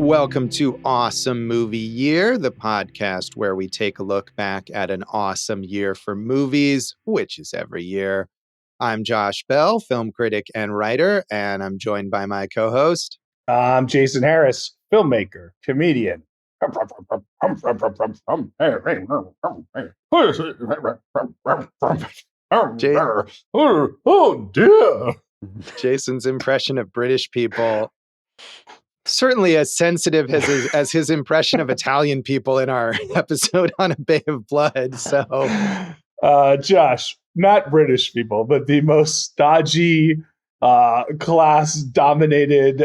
Welcome to Awesome Movie Year, the podcast where we take a look back at an awesome year for movies, which is every year. I'm Josh Bell, film critic and writer, and I'm joined by my co-host. I'm Jason Harris, filmmaker, comedian. Oh dear. Jason's impression of British people, certainly as sensitive as his impression of Italian people in our episode on A Bay of Blood. So, Josh, not British people, but the most stodgy, class-dominated,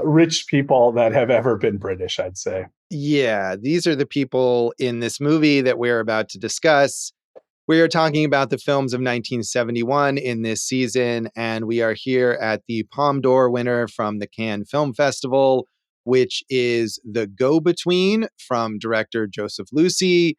rich people that have ever been British, I'd say. Yeah, these are the people in this movie that we're about to discuss. We are talking about the films of 1971 in this season, and we are here at the Palme d'Or winner from the Cannes Film Festival, which is The Go-Between from director Joseph Losey,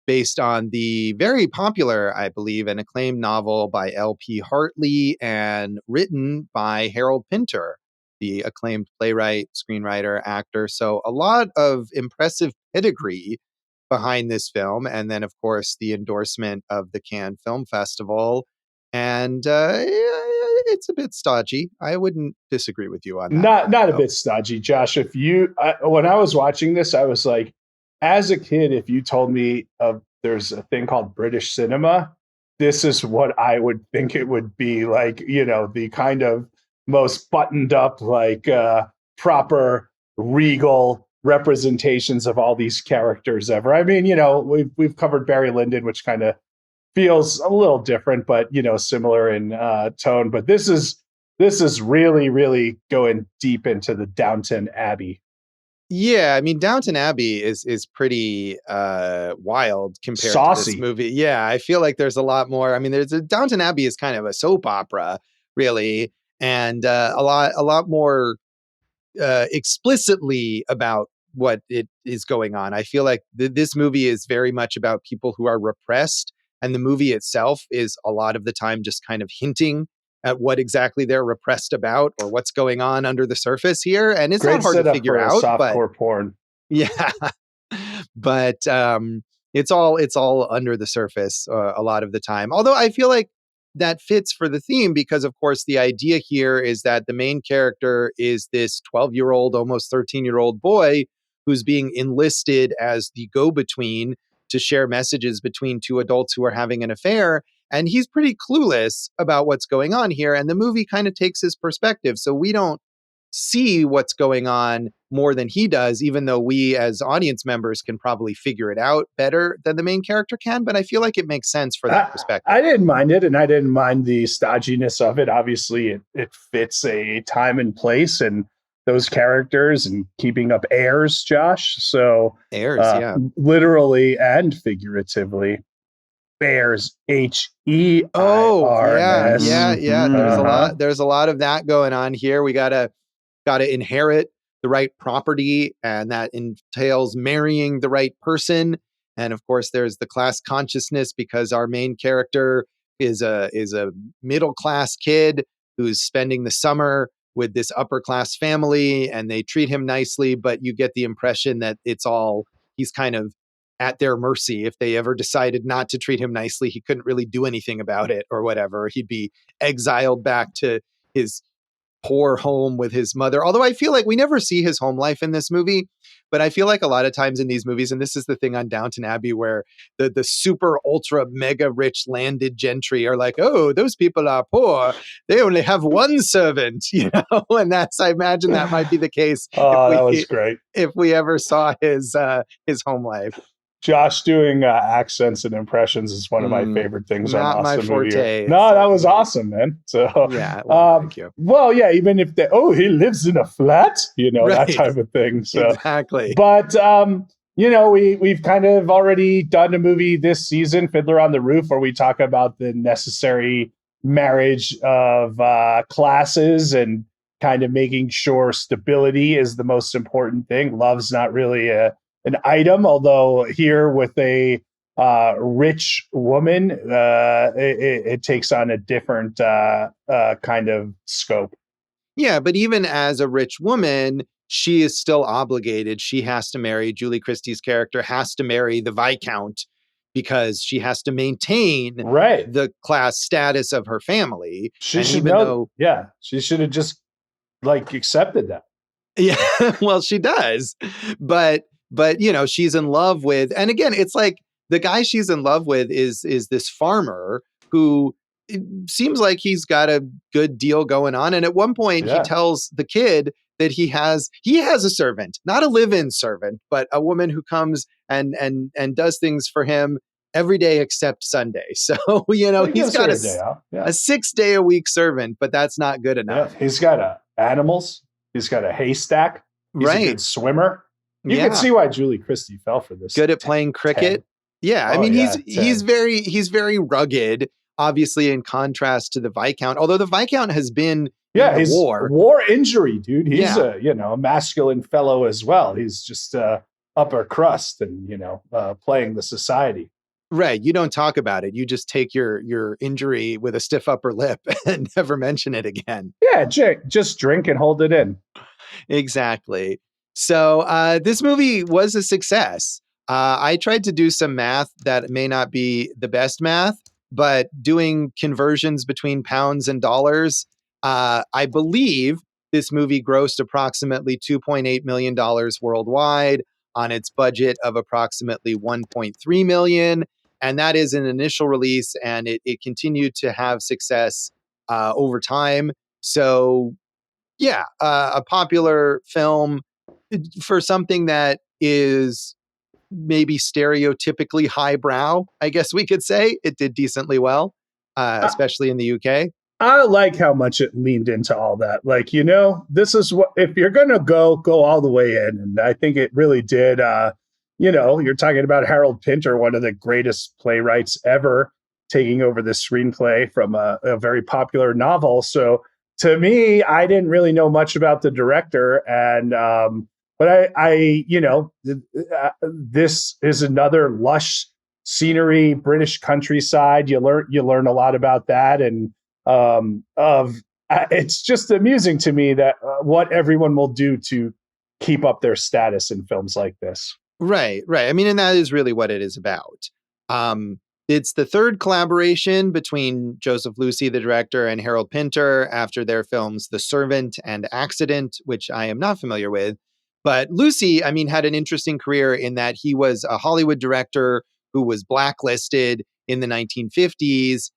based on the very popular, I believe, and acclaimed novel by L.P. Hartley and written by Harold Pinter, the acclaimed playwright, screenwriter, actor. So a lot of impressive pedigree behind this film, and then of course the endorsement of the Cannes Film Festival, and it's a bit stodgy. I wouldn't disagree with you on that. Not a bit stodgy, Josh. When I was watching this, I was like, as a kid, if you told me there's a thing called British cinema, this is what I would think it would be like. The kind of most buttoned up, like proper regal representations of all these characters ever. I mean, we've covered Barry Lyndon, which kind of feels a little different, but similar in tone. But this is really, really going deep into the Downton Abbey. Yeah, I mean, Downton Abbey is pretty wild compared Saucy. to this movie. Yeah, I feel like there's a lot more. I mean, Downton Abbey is kind of a soap opera, really, and a lot more explicitly about what it is going on. I feel like this movie is very much about people who are repressed, and the movie itself is a lot of the time just kind of hinting at what exactly they're repressed about or what's going on under the surface here. And it's Great not hard to figure out. Softcore porn. Yeah, but it's all under the surface a lot of the time. Although I feel like that fits for the theme because, of course, the idea here is that the main character is this 12-year-old, almost 13-year-old boy who's being enlisted as the go-between to share messages between two adults who are having an affair. And he's pretty clueless about what's going on here. And the movie kind of takes his perspective. So we don't see what's going on more than he does, even though we as audience members can probably figure it out better than the main character can. But I feel like it makes sense for that perspective. I didn't mind it, and I didn't mind the stodginess of it. Obviously, it fits a time and place and those characters and keeping up airs, Josh. So airs, yeah. Literally and figuratively. Bears, H-E-I-R-S. Oh, yeah. Mm-hmm. There's a lot of that going on here. We gotta inherit the right property, and that entails marrying the right person. And of course, there's the class consciousness because our main character is a middle class kid who's spending the summer with this upper class family, and they treat him nicely. But you get the impression that he's kind of at their mercy. If they ever decided not to treat him nicely, he couldn't really do anything about it or whatever. He'd be exiled back to his poor home with his mother. Although I feel like we never see his home life in this movie, but I feel like a lot of times in these movies, and this is the thing on Downton Abbey, where the super ultra mega rich landed gentry are like, oh, those people are poor. They only have one servant, and I imagine that might be the case. That was great. If we ever saw his home life. Josh doing accents and impressions is one of my favorite things on Awesome Movie. No, that was awesome, man. So yeah, well, thank you. Well, yeah, even if he lives in a flat, right. That type of thing. So exactly. But we've kind of already done a movie this season, Fiddler on the Roof, where we talk about the necessary marriage of classes and kind of making sure stability is the most important thing. Love's not really an item, although here with a rich woman, it takes on a different kind of scope. Yeah, but even as a rich woman, she is still obligated. She has to marry, Julie Christie's character has to marry the Viscount because she has to maintain Right. the class status of her family. She And should even know. though, Yeah. She should have just like accepted that. yeah, well, she does. But she's in love with, and again, it's like the guy she's in love with is this farmer who it seems like he's got a good deal going on. And at one point he Yeah. tells the kid that he has a servant, not a live-in servant, but a woman who comes and does things for him every day except Sunday. So, He he's gives got her a day off. a Yeah. 6 day a week servant, but that's not good Yeah. enough. He's got animals. He's got a haystack. He's a Right. good swimmer. You Yeah. can see why Julie Christie fell for this. Good at playing cricket. 10. Yeah, I Oh, mean yeah, he's 10. very rugged, obviously in contrast to the Viscount. Although the Viscount has been in Yeah, the he's war. war injury, dude. He's Yeah. a masculine fellow as well. He's just upper crust and playing the society. Right, you don't talk about it. You just take your injury with a stiff upper lip and never mention it again. Yeah, just drink and hold it in. Exactly. So this movie was a success. I tried to do some math that may not be the best math, but doing conversions between pounds and dollars, I believe this movie grossed approximately $2.8 million worldwide on its budget of approximately 1.3 million. And that is an initial release, and it continued to have success over time. So yeah, a popular film for something that is maybe stereotypically highbrow, I guess we could say. It did decently well, especially in the UK. I like how much it leaned into all that. Like, this is what, if you're going to go all the way in. And I think it really did. You're talking about Harold Pinter, one of the greatest playwrights ever, taking over the screenplay from a very popular novel. So to me, I didn't really know much about the director. And, but this is another lush scenery, British countryside. You learn a lot about that. And, it's just amusing to me that what everyone will do to keep up their status in films like this. Right. I mean, and that is really what it is about. It's the third collaboration between Joseph Losey, the director, and Harold Pinter after their films The Servant and Accident, which I am not familiar with. But Losey, I mean, had an interesting career in that he was a Hollywood director who was blacklisted in the 1950s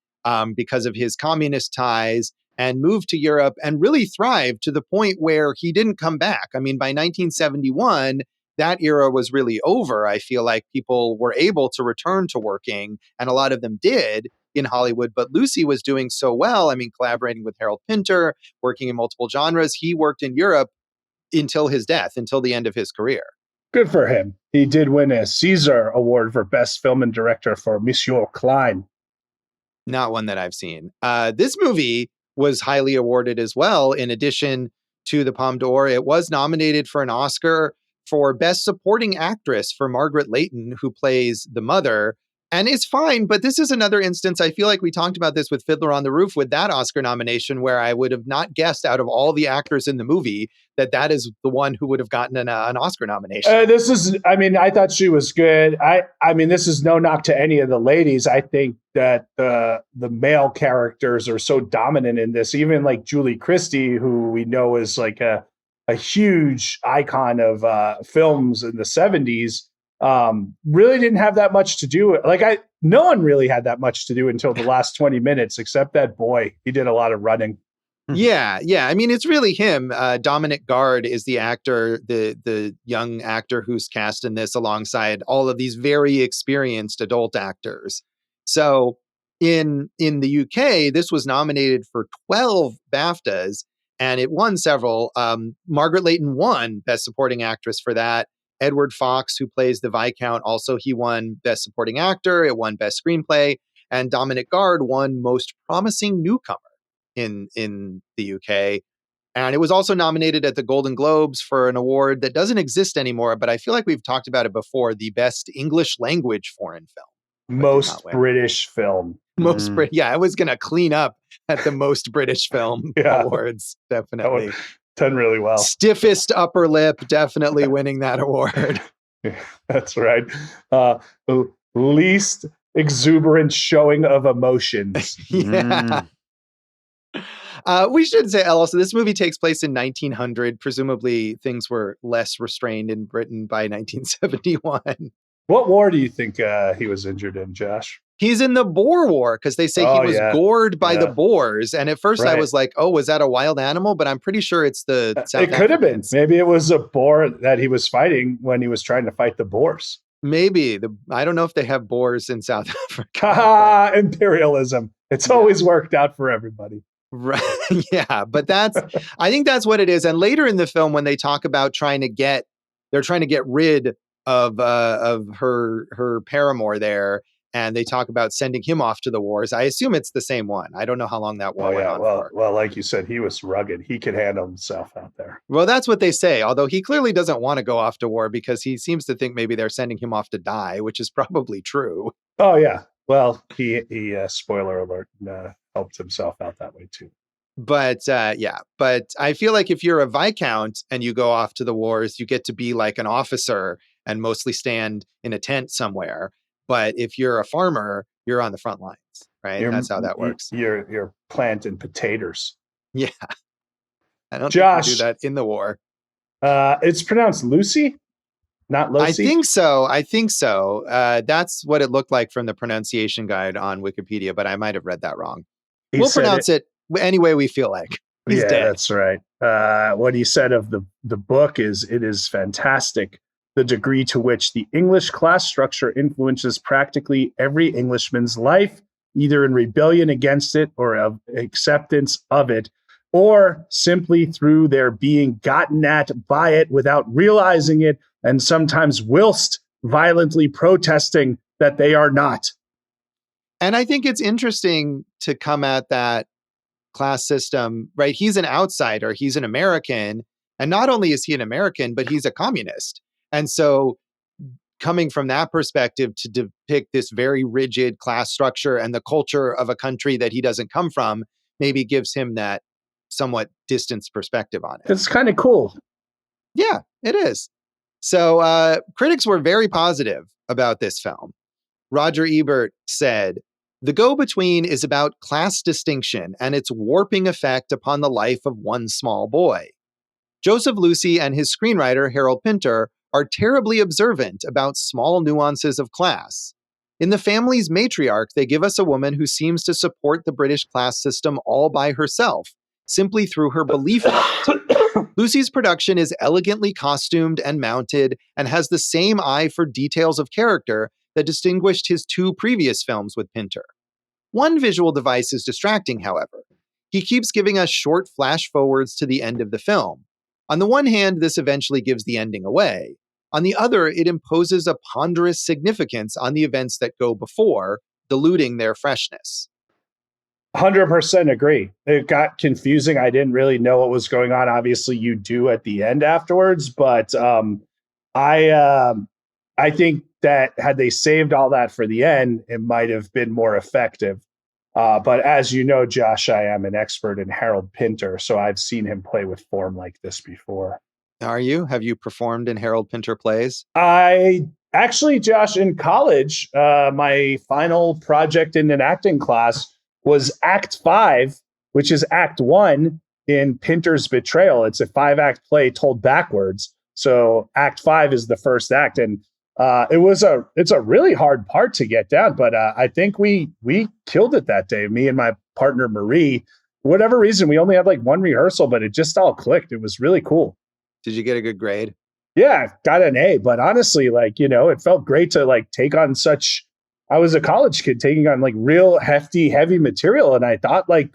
because of his communist ties, and moved to Europe and really thrived to the point where he didn't come back. I mean, by 1971, that era was really over. I feel like people were able to return to working, and a lot of them did in Hollywood. But Losey was doing so well. I mean, collaborating with Harold Pinter, working in multiple genres. He worked in Europe until his death, until the end of his career. Good for him. He did win a Caesar Award for Best Film and Director for Monsieur Klein. Not one that I've seen. This movie was highly awarded as well. In addition to the Palme d'Or, it was nominated for an Oscar for Best Supporting Actress for Margaret Leigthon, who plays the mother. And it's fine, but this is another instance. I feel like we talked about this with Fiddler on the Roof with that Oscar nomination, where I would have not guessed out of all the actors in the movie that is the one who would have gotten an Oscar nomination. I thought she was good. I mean, this is no knock to any of the ladies. I think that the male characters are so dominant in this, even like Julie Christie, who we know is like a huge icon of films in the 70s. Really didn't have that much to do. No one really had that much to do until the last 20 minutes, except that boy. He did a lot of running. Yeah. I mean, it's really him. Dominic Guard is the actor, the young actor who's cast in this alongside all of these very experienced adult actors. So in the UK, this was nominated for 12 BAFTAs, and it won several. Margaret Leightон won Best Supporting Actress for that. Edward Fox, who plays the Viscount, also he won Best Supporting Actor. It won Best Screenplay. And Dominic Guard won Most Promising Newcomer in the UK. And it was also nominated at the Golden Globes for an award that doesn't exist anymore, but I feel like we've talked about it before, the Best English Language Foreign Film. Most British film. Yeah, I was going to clean up at the most British film awards. Definitely. Done really well. Stiffest upper lip, definitely winning that award. That's right. Least exuberant showing of emotions. Yeah. We should say also this movie takes place in 1900. Presumably things were less restrained in Britain by 1971. What war do you think he was injured in, Josh? He's in the Boer War because they say he was gored by the Boers. And at first I was like, oh, was that a wild animal? But I'm pretty sure it's the South It could have been. Maybe it was a Boer that he was fighting when he was trying to fight the Boers. Maybe. I don't know if they have Boers in South Africa. Imperialism. It's always worked out for everybody. Right. Yeah. But I think that's what it is. And later in the film, when they talk about they're trying to get rid of her paramour there. And they talk about sending him off to the wars. I assume it's the same one. I don't know how long that war went on for. Well, like you said, he was rugged. He could handle himself out there. Well, that's what they say. Although he clearly doesn't want to go off to war because he seems to think maybe they're sending him off to die, which is probably true. Oh, yeah. Well, he spoiler alert, helped himself out that way, too. But but I feel like if you're a Viscount and you go off to the wars, you get to be like an officer and mostly stand in a tent somewhere. But if you're a farmer, you're on the front lines, right? That's how that works. You're planting potatoes. Yeah. I don't think you do that in the war. It's pronounced Lucy, not Losey. I think so. That's what it looked like from the pronunciation guide on Wikipedia, but I might have read that wrong. We'll pronounce it any way we feel like. He's dead. That's right. What he said of the book is, it is fantastic. The degree to which the English class structure influences practically every Englishman's life, either in rebellion against it or of acceptance of it, or simply through their being gotten at by it without realizing it, and sometimes whilst violently protesting that they are not. And I think it's interesting to come at that class system, right? He's an outsider. He's an American. And not only is he an American, but he's a communist. And so coming from that perspective to depict this very rigid class structure and the culture of a country that he doesn't come from, maybe gives him that somewhat distanced perspective on it. It's kind of cool. Yeah, it is. So critics were very positive about this film. Roger Ebert said, "The Go-Between is about class distinction and its warping effect upon the life of one small boy. Joseph Losey and his screenwriter, Harold Pinter, are terribly observant about small nuances of class. In The Family's Matriarch, they give us a woman who seems to support the British class system all by herself, simply through her belief in it. Lucy's production is elegantly costumed and mounted and has the same eye for details of character that distinguished his two previous films with Pinter. One visual device is distracting, however. He keeps giving us short flash forwards to the end of the film. On the one hand, this eventually gives the ending away. On the other, it imposes a ponderous significance on the events that go before, diluting their freshness." 100% agree. It got confusing. I didn't really know what was going on. Obviously, you do at the end afterwards, but I think that had they saved all that for the end, it might have been more effective. But as you know, Josh, I am an expert in Harold Pinter, so I've seen him play with form like this before. Are you? Have you performed in Harold Pinter plays? I actually, Josh, in college, my final project in an acting class was Act 5, which is Act 1 in Pinter's Betrayal. It's a 5-act play told backwards. So Act 5 is the first act. And it's a really hard part to get down, but I think we killed it that day. Me and my partner, Marie, for whatever reason, we only had like one rehearsal, but it just all clicked. It was really cool. Did you get a good grade? Yeah, got an A, but honestly, like, it felt great to like take on I was a college kid taking on like real hefty, heavy material. And I thought like,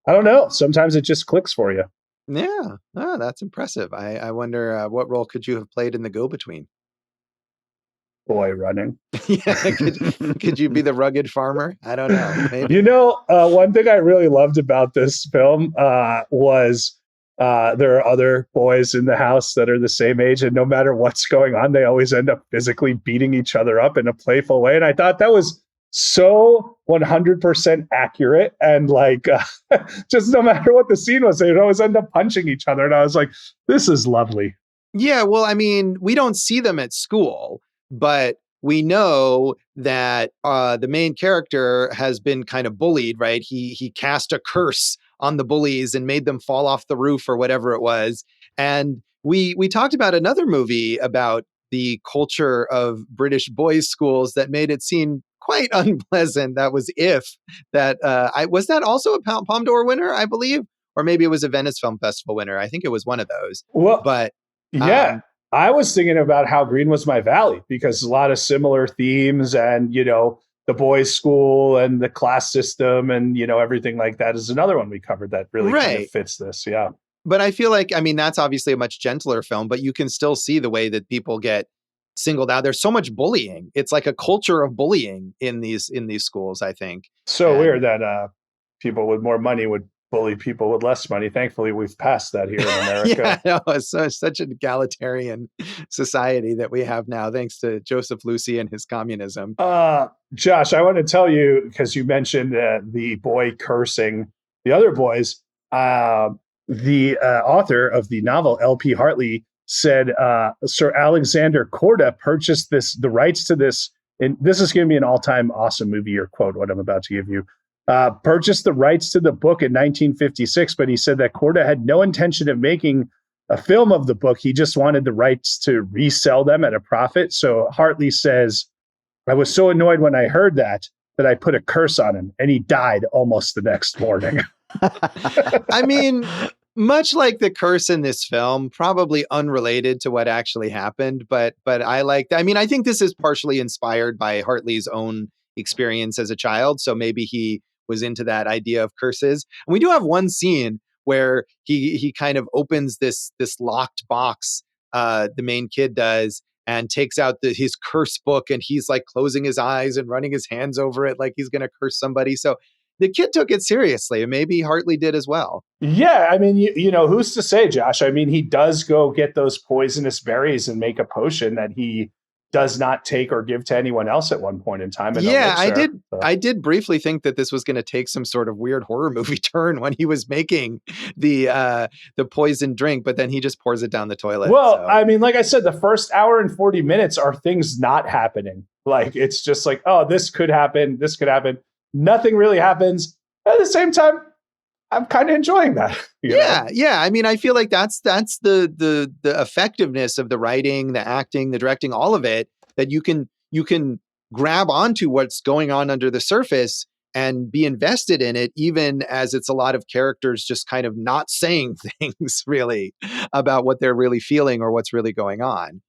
I don't know, sometimes it just clicks for you. Yeah. Oh, that's impressive. I wonder what role could you have played in The Go-Between? Boy running. Yeah, could you be the rugged farmer? I don't know. Maybe. One thing I really loved about this film was there are other boys in the house that are the same age, and no matter what's going on, they always end up physically beating each other up in a playful way. And I thought that was so 100% accurate. And like, just no matter what the scene was, they would always end up punching each other. And I was like, this is lovely. Yeah, well, I mean, we don't see them at school, but we know that the main character has been kind of bullied, right? He cast a curse on the bullies and made them fall off the roof or whatever it was. And we talked about another movie about the culture of British boys' schools that made it seem quite unpleasant. That was If. That I was that also a Palme d'Or winner, I believe, or maybe it was a Venice Film Festival winner. I think it was one of those. Well, But yeah, I was thinking about How Green Was My Valley, because a lot of similar themes and, the boys' school and the class system and, everything like that is another one we covered that really kind of fits this. Yeah. But I feel like, I mean, that's obviously a much gentler film, but you can still see the way that people get singled out. There's so much bullying. It's like a culture of bullying in these schools, I think. So weird that people with more money would bully people with less money. Thankfully, we've passed that here in America. Yeah, no, it's such an egalitarian society that we have now, thanks to Joseph Losey and his communism. Josh, I want to tell you, because you mentioned the boy cursing the other boys. The author of the novel, L.P. Hartley, said Sir Alexander Korda purchased the rights to this. And this is going to be an all-time awesome movie, or quote, what I'm about to give you. Purchased the rights to the book in 1956, but he said that Korda had no intention of making a film of the book. He just wanted the rights to resell them at a profit. So Hartley says, I was so annoyed when I heard that I put a curse on him, and he died almost the next morning. I mean, much like the curse in this film, probably unrelated to what actually happened, but I like that. I mean, I think this is partially inspired by Hartley's own experience as a child, so maybe he was into that idea of curses. And we do have one scene where he kind of opens this locked box, the main kid does, and takes out his curse book, and he's like closing his eyes and running his hands over it like he's going to curse somebody. So the kid took it seriously, and maybe Hartley did as well. Yeah, I mean, who's to say, Josh? I mean, he does go get those poisonous berries and make a potion that he does not take or give to anyone else at one point in time. Yeah, I did briefly think that this was going to take some sort of weird horror movie turn when he was making the poison drink, but then he just pours it down the toilet. Well, I mean, like I said, the first hour and 40 minutes are things not happening. Like, it's just like, oh, this could happen. This could happen. Nothing really happens. At the same time, I'm kind of enjoying that. Yeah. I mean, I feel like that's the effectiveness of the writing, the acting, the directing, all of it, that you can grab onto what's going on under the surface and be invested in it, even as it's a lot of characters just kind of not saying things really about what they're really feeling or what's really going on.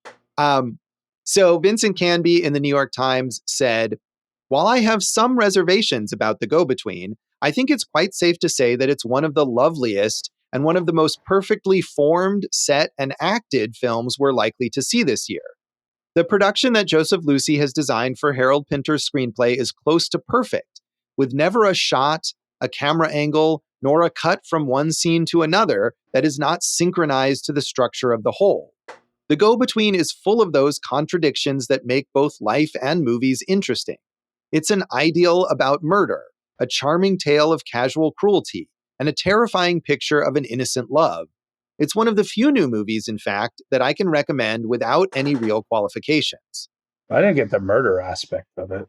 So Vincent Canby in the New York Times said, while I have some reservations about The Go-Between, I think it's quite safe to say that it's one of the loveliest and one of the most perfectly formed, set, and acted films we're likely to see this year. The production that Joseph Losey has designed for Harold Pinter's screenplay is close to perfect, with never a shot, a camera angle, nor a cut from one scene to another that is not synchronized to the structure of the whole. The Go-Between is full of those contradictions that make both life and movies interesting. It's an ideal about murder, a charming tale of casual cruelty, and a terrifying picture of an innocent love. It's one of the few new movies, in fact, that I can recommend without any real qualifications. I didn't get the murder aspect of it.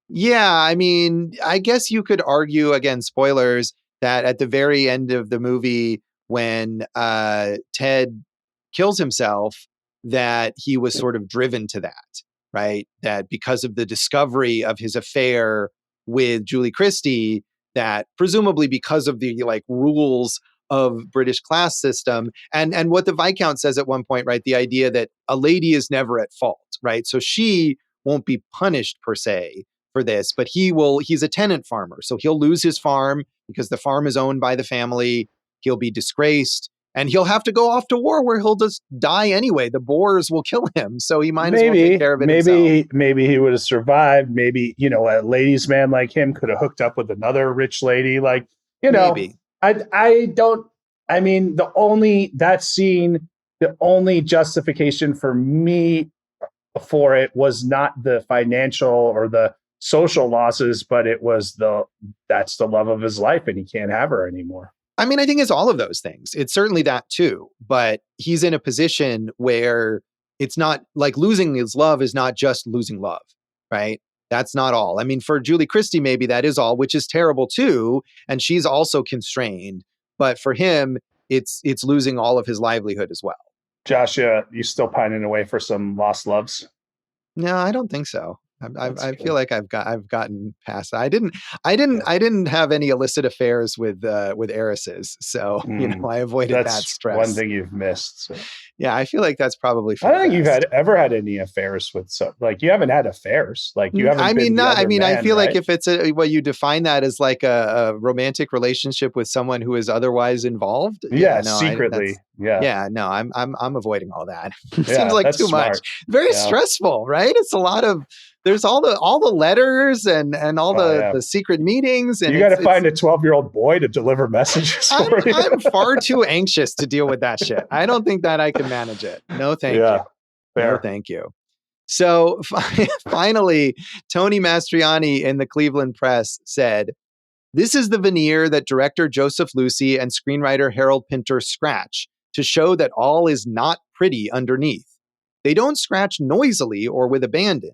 Yeah, I mean, I guess you could argue, again, spoilers, that at the very end of the movie, when Ted kills himself, that he was sort of driven to that, right? That because of the discovery of his affair with Julie Christie, that presumably because of the rules of British class system and what the Viscount says at one point, right? The idea that a lady is never at fault, right? So she won't be punished per se for this, but he's a tenant farmer. So he'll lose his farm because the farm is owned by the family. He'll be disgraced and he'll have to go off to war where he'll just die anyway. The Boers will kill him. So he might as well take care of it himself. Maybe he would have survived. Maybe, a ladies' man like him could have hooked up with another rich lady. Maybe. The only justification for me for it was not the financial or the social losses, but that's the love of his life and he can't have her anymore. I mean, I think it's all of those things. It's certainly that too, but he's in a position where it's not like losing his love is not just losing love, right? That's not all. I mean, for Julie Christie, maybe that is all, which is terrible too. And she's also constrained. But for him, it's losing all of his livelihood as well. Josh, you still pining away for some lost loves? No, I don't think so. I feel like I've gotten past that. I didn't have any illicit affairs with heiresses, so I avoided that stress. One thing you've missed. So. Yeah, I feel like that's probably. I don't think you've ever had any affairs with you haven't had affairs. Like you haven't. I feel like if it's you define that as like a romantic relationship with someone who is otherwise involved. Secretly. No, I'm avoiding all that. It seems like too much. Very stressful, right? It's a lot of. There's all the letters and all the secret meetings. And you got to find a 12-year-old boy to deliver messages for you. I'm far too anxious to deal with that shit. I don't think that I can manage it. No, thank you. Fair. No, thank you. So finally, Tony Mastriani in the Cleveland Press said, "This is the veneer that director Joseph Losey and screenwriter Harold Pinter scratch to show that all is not pretty underneath. They don't scratch noisily or with abandon.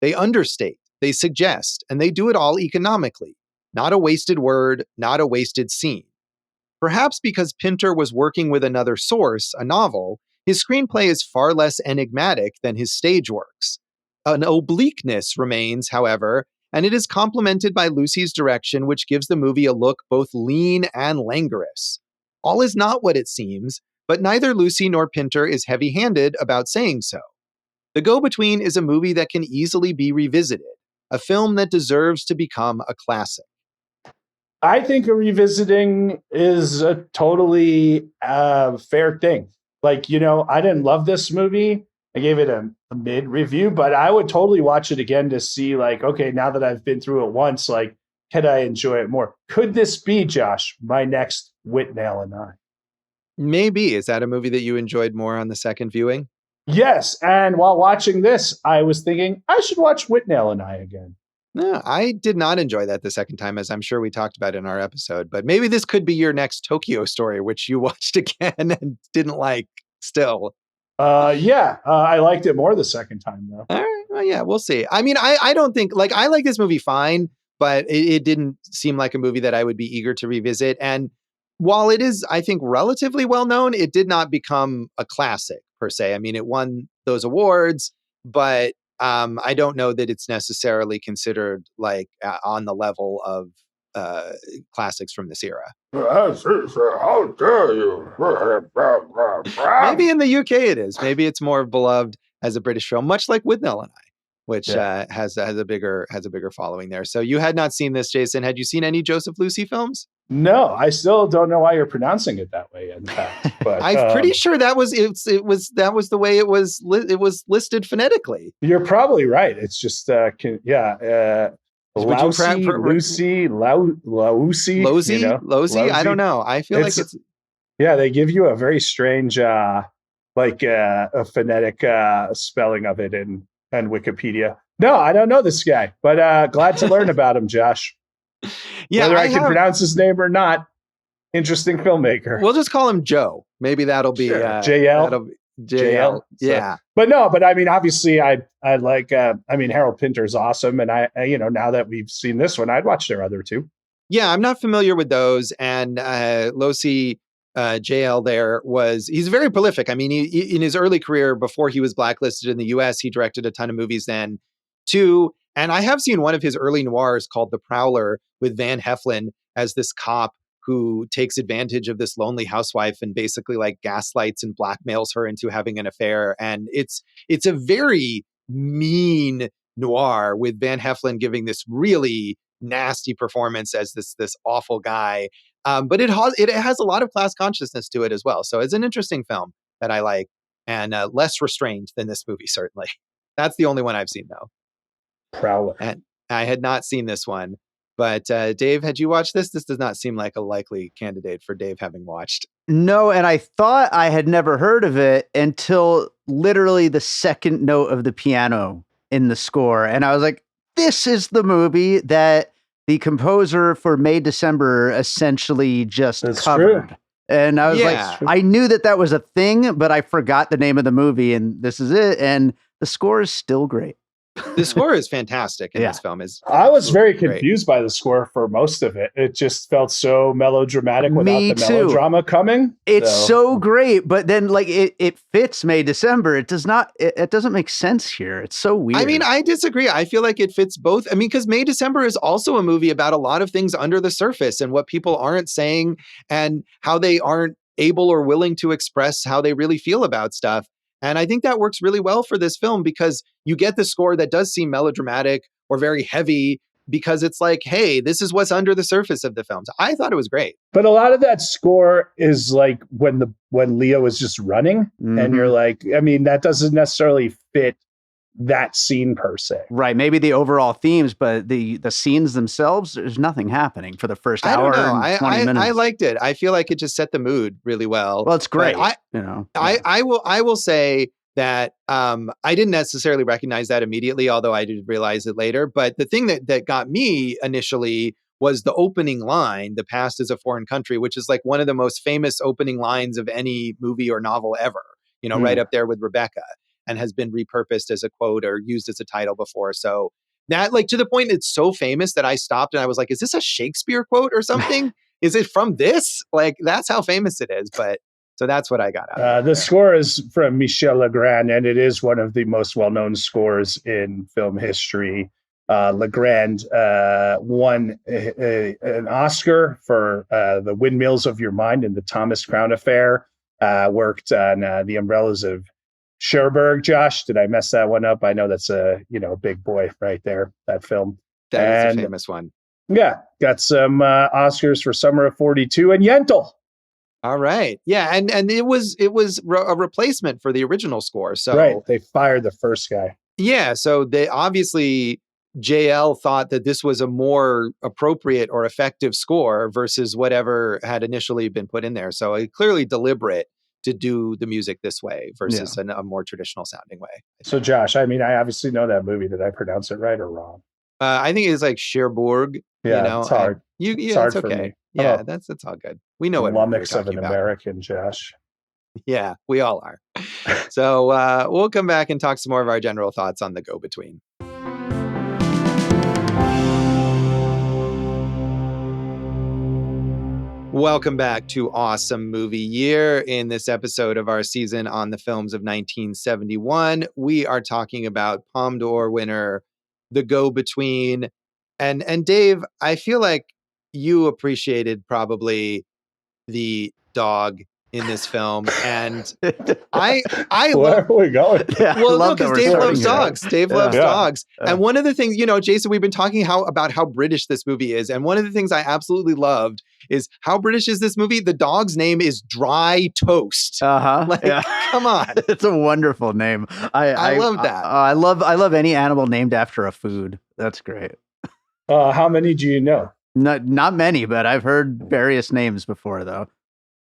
They understate, they suggest, and they do it all economically. Not a wasted word, not a wasted scene. Perhaps because Pinter was working with another source, a novel, his screenplay is far less enigmatic than his stage works. An obliqueness remains, however, and it is complemented by Lucy's direction, which gives the movie a look both lean and languorous. All is not what it seems, but neither Lucy nor Pinter is heavy-handed about saying so. The Go-Between is a movie that can easily be revisited, a film that deserves to become a classic." I think a revisiting is a totally fair thing. Like, I didn't love this movie. I gave it a mid review, but I would totally watch it again to see like, okay, now that I've been through it once, like, can I enjoy it more? Could this be, Josh, my next Whitnell and I? Maybe. Is that a movie that you enjoyed more on the second viewing? Yes, and while watching this, I was thinking I should watch Whitnell and I again. No, I did not enjoy that the second time, as I'm sure we talked about in our episode. But maybe this could be your next Tokyo Story, which you watched again and didn't like still. I liked it more the second time, though. All right, well, yeah, we'll see. I mean, I don't think, I like this movie fine, but it didn't seem like a movie that I would be eager to revisit. And while it is, I think, relatively well-known, it did not become a classic, per se. I mean, it won those awards, but I don't know that it's necessarily considered like on the level of classics from this era. How dare you? Maybe in the UK it is. Maybe it's more beloved as a British film, much like Whitnell and I, which has a bigger following there. So you had not seen this, Jason. Had you seen any Joseph Losey films? No, I still don't know why you're pronouncing it that way. In fact, but I'm pretty sure that was the way it was listed phonetically. You're probably right. It's just Losey. I don't know. I feel like it's. Yeah, they give you a very strange, a phonetic spelling of it in Wikipedia. No, I don't know this guy, but glad to learn about him, Josh. Yeah, whether I can pronounce his name or not, interesting filmmaker. We'll just call him Joe. Maybe that'll be JL. JL. Yeah. But I mean, obviously I like, Harold Pinter is awesome. And I now that we've seen this one, I'd watch their other two. Yeah, I'm not familiar with those. And Losey, JL he's very prolific. I mean, he in his early career, before he was blacklisted in the US, he directed a ton of movies then too. And I have seen one of his early noirs called The Prowler with Van Heflin as this cop who takes advantage of this lonely housewife and basically like gaslights and blackmails her into having an affair. And it's a very mean noir with Van Heflin giving this really nasty performance as this awful guy. But it has a lot of class consciousness to it as well. So it's an interesting film that I like, and less restrained than this movie, certainly. That's the only one I've seen, though. Prowler. And I had not seen this one. But Dave, had you watched this? This does not seem like a likely candidate for Dave having watched. No, and I thought I had never heard of it until literally the second note of the piano in the score. And I was like, this is the movie that the composer for May December essentially just covered. True. And I was like, I knew that was a thing, but I forgot the name of the movie, and this is it. And the score is still great. The score is fantastic in this film. I was very confused by the score for most of it. It just felt so melodramatic without the melodrama coming. It's so great, but then like it fits May December. It does not. It doesn't make sense here. It's so weird. I mean, I disagree. I feel like it fits both. I mean, because May December is also a movie about a lot of things under the surface and what people aren't saying and how they aren't able or willing to express how they really feel about stuff. And I think that works really well for this film because you get the score that does seem melodramatic or very heavy because it's like, hey, this is what's under the surface of the film. So I thought it was great. But a lot of that score is like when Leo is just running and you're like, I mean, that doesn't necessarily fit that scene per se. Right. Maybe the overall themes, but the scenes themselves, there's nothing happening for the first hour and 20 minutes. I liked it. I feel like it just set the mood really well. Well, it's great. I will say that I didn't necessarily recognize that immediately, although I did realize it later. But the thing that got me initially was the opening line, "The past is a foreign country," which is like one of the most famous opening lines of any movie or novel ever, right up there with Rebecca, and has been repurposed as a quote or used as a title before. So that, like, to the point it's so famous that I stopped and I was like, is this a Shakespeare quote or something? Is it from this? Like, that's how famous it is. But so that's what I got out of it. The score is from Michel Legrand, and it is one of the most well-known scores in film history. Legrand won an Oscar for The Windmills of Your Mind and the Thomas Crown Affair. Worked on The Umbrellas of Cherbourg. Josh, did I mess that one up? I know that's a big boy right there, that film. That is a famous one. Yeah, got some Oscars for Summer of 42 and Yentl. All right. Yeah, and it was a replacement for the original score. So right, they fired the first guy. Yeah, so they obviously JL thought that this was a more appropriate or effective score versus whatever had initially been put in there. So it clearly deliberate to do the music this way versus a more traditional sounding way. So Josh, I mean, I obviously know that movie. Did I pronounce it right or wrong? I think it's like Cherbourg. Yeah, it's hard. It's hard okay. For me. Yeah, that's all good. We know what lummox of an American, Josh. Yeah, we all are. So we'll come back and talk some more of our general thoughts on The Go-Between. Welcome back to Awesome Movie Year. In this episode of our season on the films of 1971, we are talking about Palme d'Or winner, The Go-Between. And Dave, I feel like you appreciated probably the dog in this film, and I where are we going? Well, no, because Dave loves dogs. Dave loves dogs, and one of the things, Jason, we've been talking about how British this movie is, and one of the things I absolutely loved is how British is this movie. The dog's name is Dry Toast. Come on, it's a wonderful name. I love that. I love any animal named after a food. That's great. How many do you know? Not many, but I've heard various names before, though.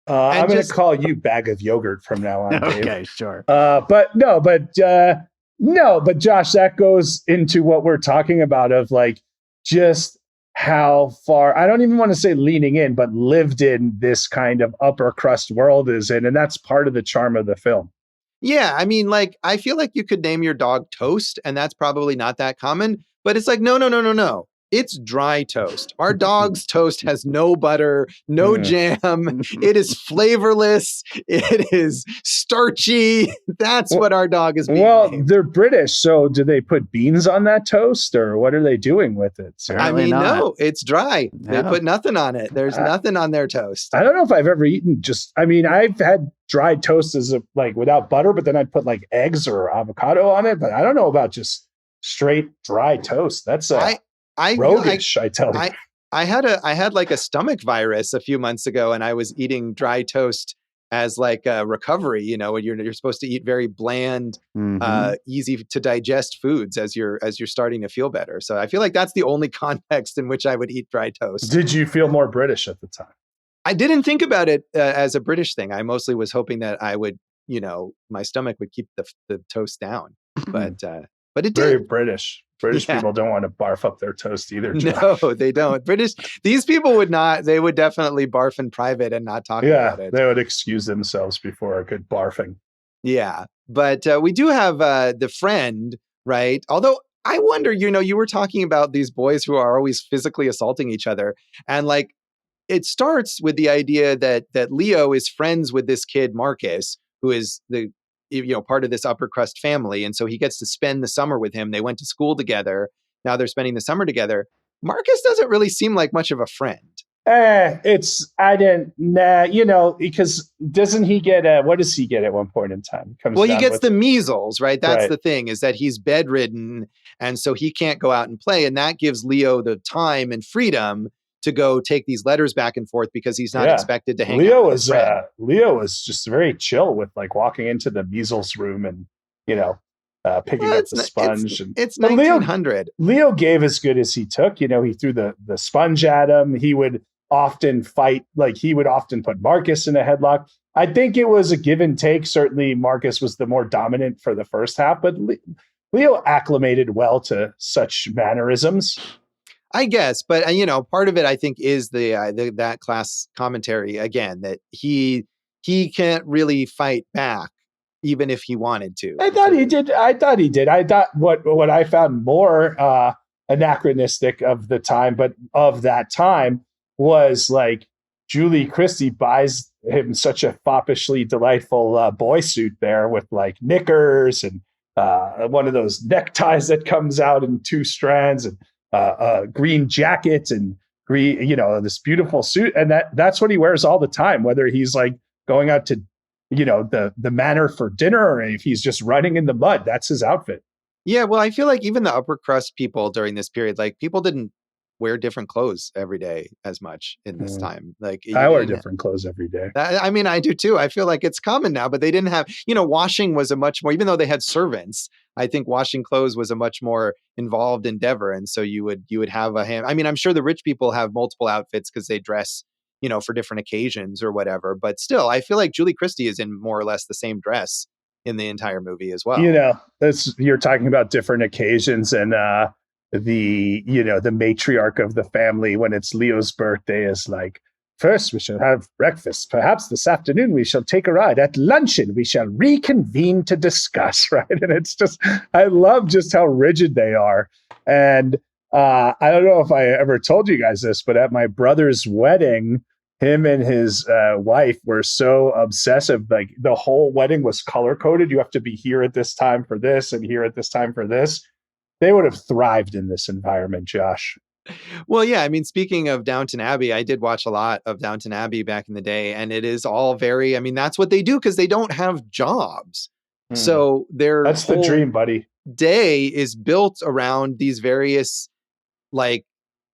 I'm going to call you Bag of Yogurt from now on, Dave. Okay, sure. But Josh, that goes into what we're talking about of like just how far, I don't even want to say leaning in, but lived in this kind of upper crust world is in. And that's part of the charm of the film. Yeah, I mean, like, I feel like you could name your dog Toast, and that's probably not that common. But it's like, no. It's dry toast. Our dog's toast has no butter, no jam. It is flavorless. It is starchy. That's what our dog is being named. They're British, so do they put beans on that toast, or what are they doing with it? No, it's dry. Yeah. They put nothing on it. There's nothing on their toast. I don't know if I've ever eaten I've had dry toast as without butter, but then I'd put like eggs or avocado on it. But I don't know about just straight dry toast. That's roguish, I tell you. I had like a stomach virus a few months ago, and I was eating dry toast as like a recovery. When you're supposed to eat very bland, easy to digest foods as you're starting to feel better. So I feel like that's the only context in which I would eat dry toast. Did you feel more British at the time? I didn't think about it as a British thing. I mostly was hoping that I would, my stomach would keep the toast down. But but it did. Very British. British people don't want to barf up their toast either, Josh. No, they don't. These people would not. They would definitely barf in private and not talk about it. They would excuse themselves before a good barfing. Yeah, but we do have the friend, right? Although I wonder, you were talking about these boys who are always physically assaulting each other, and like it starts with the idea that Leo is friends with this kid Marcus, who is the part of this upper crust family, and so he gets to spend the summer with him. They went to school together. Now they're spending the summer together. Marcus doesn't really seem like much of a friend. Because doesn't he get what does he get at one point in time? He gets the measles, right? That's the thing, is that he's bedridden, and so he can't go out and play, and that gives Leo the time and freedom to go take these letters back and forth because he's not expected to hang out with his friend. Leo was just very chill with like walking into the measles room and picking up the sponge. It's 1900. Leo gave as good as he took. He threw the sponge at him. He would often fight, like he would often put Marcus in a headlock. I think it was a give and take. Certainly Marcus was the more dominant for the first half, but Leo acclimated well to such mannerisms. I guess, but part of it I think is that class commentary again, that he can't really fight back even if he wanted to. I thought he did. I thought what I found more anachronistic of the time, but of that time, was like Julie Christie buys him such a foppishly delightful boy suit there with like knickers and one of those neckties that comes out in two strands and a green jacket and green, this beautiful suit. And that's what he wears all the time, whether he's like going out to, the manor for dinner or if he's just running in the mud. That's his outfit. Yeah. Well, I feel like even the upper crust people during this period, like people didn't wear different clothes every day as much in this time. Like I wear different clothes every day. I do too. I feel like it's common now, but they didn't have, washing was a much more, even though they had servants, I think washing clothes was a much more involved endeavor. And so you would have I'm sure the rich people have multiple outfits because they dress, for different occasions or whatever. But still, I feel like Julie Christie is in more or less the same dress in the entire movie as well. You're talking about different occasions, and the matriarch of the family, when it's Leo's birthday, is like, first we shall have breakfast. Perhaps this afternoon we shall take a ride. At luncheon we shall reconvene to discuss, right? And it's just, I love just how rigid they are. And I don't know if I ever told you guys this, but at my brother's wedding, him and his wife were so obsessive. Like the whole wedding was color coded. You have to be here at this time for this and here at this time for this. They would have thrived in this environment, Josh. Well, yeah. Speaking of Downton Abbey, I did watch a lot of Downton Abbey back in the day, and it is all very, that's what they do because they don't have jobs. So that's the dream, buddy. Day is built around these various like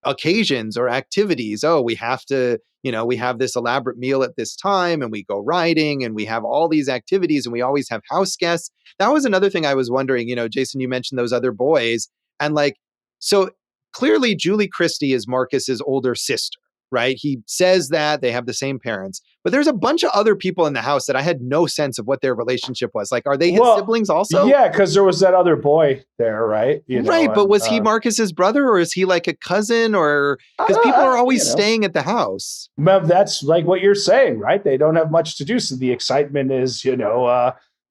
occasions or activities. Oh, we have to, we have this elaborate meal at this time and we go riding and we have all these activities and we always have house guests. That was another thing I was wondering, Jason, you mentioned those other boys, and like, so clearly Julie Christie is Marcus's older sister, right? He says that they have the same parents, but there's a bunch of other people in the house that I had no sense of what their relationship was. Like, are they his siblings also? Yeah, because there was that other boy there, right? But was he Marcus's brother, or is he like a cousin, or because people are always staying at the house? That's like what you're saying, right? They don't have much to do, so the excitement is,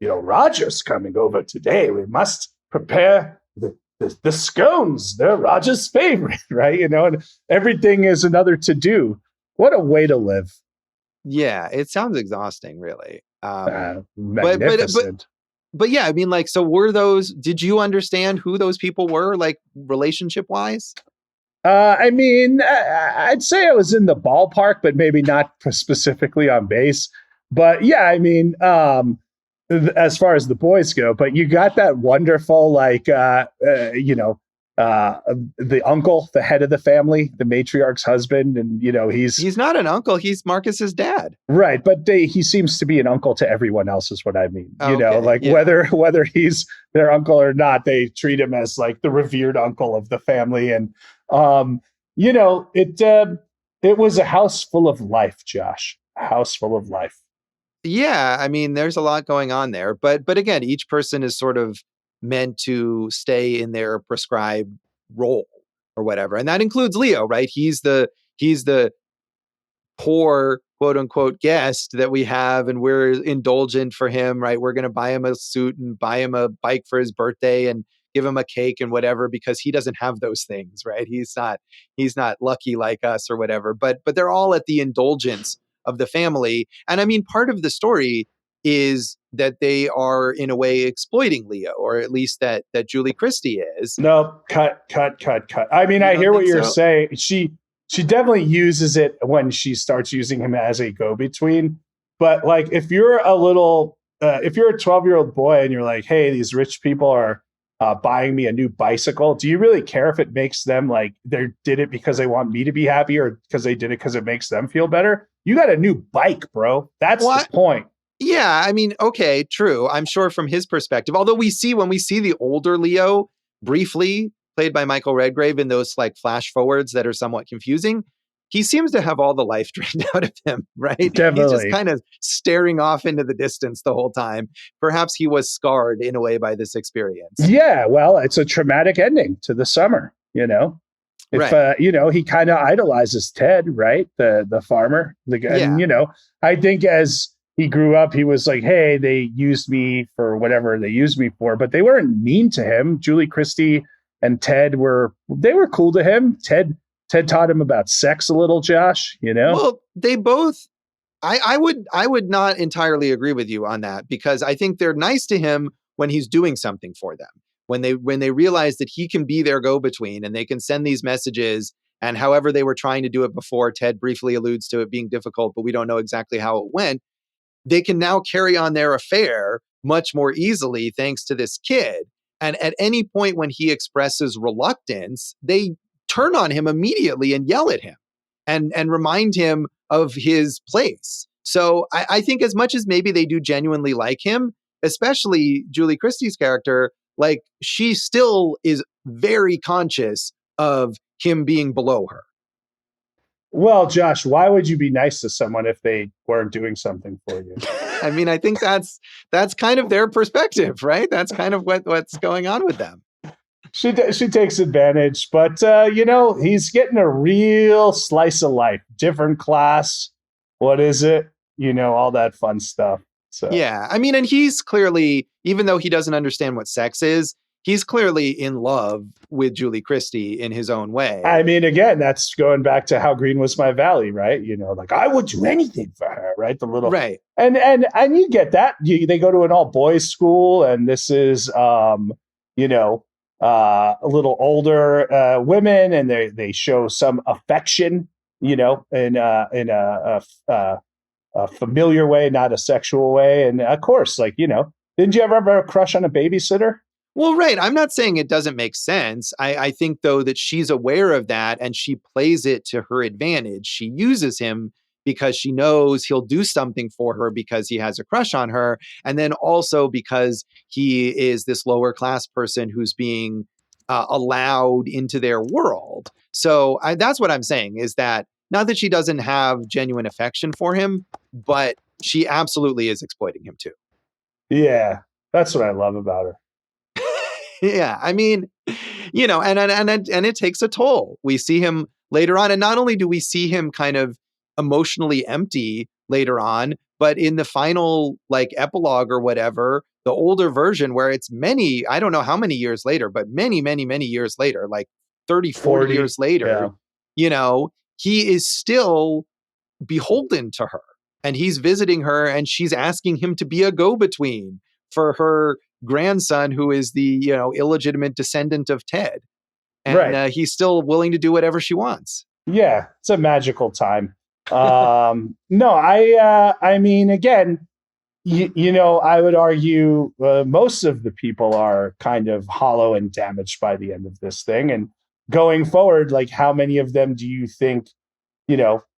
Roger's coming over today. We must prepare the scones. They're Roger's favorite, right? And everything is another to do. What a way to live. Yeah, it sounds exhausting, really. Magnificent. But yeah, so were those, did you understand who those people were, like relationship wise? I'd say I was in the ballpark, but maybe not specifically on base. But yeah, as far as the boys go, but you got that wonderful, like, the uncle, the head of the family, the matriarch's husband. And, he's not an uncle. He's Marcus's dad. Right. But he seems to be an uncle to everyone else is what I mean. Whether he's their uncle or not, they treat him as like the revered uncle of the family. And, it was a house full of life, Josh, a house full of life. Yeah, there's a lot going on there, but again, each person is sort of meant to stay in their prescribed role or whatever. And that includes Leo, right? He's the poor, quote unquote, guest that we have, and we're indulgent for him, right? We're going to buy him a suit and buy him a bike for his birthday and give him a cake and whatever, because he doesn't have those things, right? He's not lucky like us or whatever, but they're all at the indulgence of the family. And I mean, part of the story is that they are in a way exploiting Leo, or at least that Julie Christie is. No, cut. I mean, I hear what you're saying. She definitely uses it when she starts using him as a go-between. But like, if you're a 12-year-old boy and you're like, hey, these rich people are buying me a new bicycle, do you really care if it makes them like they did it because they want me to be happy or because they did it because it makes them feel better? You got a new bike, bro. That's the point. Yeah, I mean, okay, true. I'm sure from his perspective, although when we see the older Leo briefly played by Michael Redgrave in those like flash forwards that are somewhat confusing, he seems to have all the life drained out of him, right? Definitely. He's just kind of staring off into the distance the whole time. Perhaps he was scarred in a way by this experience. Yeah, well, it's a traumatic ending to the summer, you know? If, right. He kind of idolizes Ted, right? The farmer. And, I think as he grew up, he was like, hey, they used me for whatever they used me for, but they weren't mean to him. Julie Christie and Ted were cool to him. Ted taught him about sex a little, Josh, Well, they both, I would not entirely agree with you on that, because I think they're nice to him when he's doing something for them. When they realize that he can be their go-between and they can send these messages, and however they were trying to do it before, Ted briefly alludes to it being difficult, but we don't know exactly how it went. They can now carry on their affair much more easily thanks to this kid. And at any point when he expresses reluctance, they turn on him immediately and yell at him and remind him of his place. So I think as much as maybe they do genuinely like him, especially Julie Christie's character, like she still is very conscious of him being below her. Well, Josh, why would you be nice to someone if they weren't doing something for you? I mean, I think that's kind of their perspective, right? That's kind of what's going on with them. She takes advantage, but he's getting a real slice of life, different class. What is it? All that fun stuff. So yeah, I mean, and he's clearly, even though he doesn't understand what sex is, he's clearly in love with Julie Christie in his own way. I mean, again, that's going back to How Green Was My Valley, right? Like I would do anything for her, right? The little right, and you get that. They go to an all boys school, and this is a little older women, and they show some affection, in a familiar way, not a sexual way. And of course, didn't you ever have a crush on a babysitter? Well, right. I'm not saying it doesn't make sense. I think, though, that she's aware of that and she plays it to her advantage. She uses him because she knows he'll do something for her because he has a crush on her. And then also because he is this lower class person who's being allowed into their world. So that's what I'm saying, is that not that she doesn't have genuine affection for him, but she absolutely is exploiting him too. Yeah, that's what I love about her. Yeah, I mean, and it takes a toll. We see him later on, and not only do we see him kind of emotionally empty later on, but in the final epilogue or whatever, the older version where it's I don't know how many years later, but many, many, many years later, like 30, 40 years later, he is still beholden to her, and he's visiting her, and she's asking him to be a go-between for her grandson, who is the illegitimate descendant of Ted, and right. He's still willing to do whatever she wants. Yeah, it's a magical time. No, I mean, again, I would argue most of the people are kind of hollow and damaged by the end of this thing. And going forward, how many of them do you think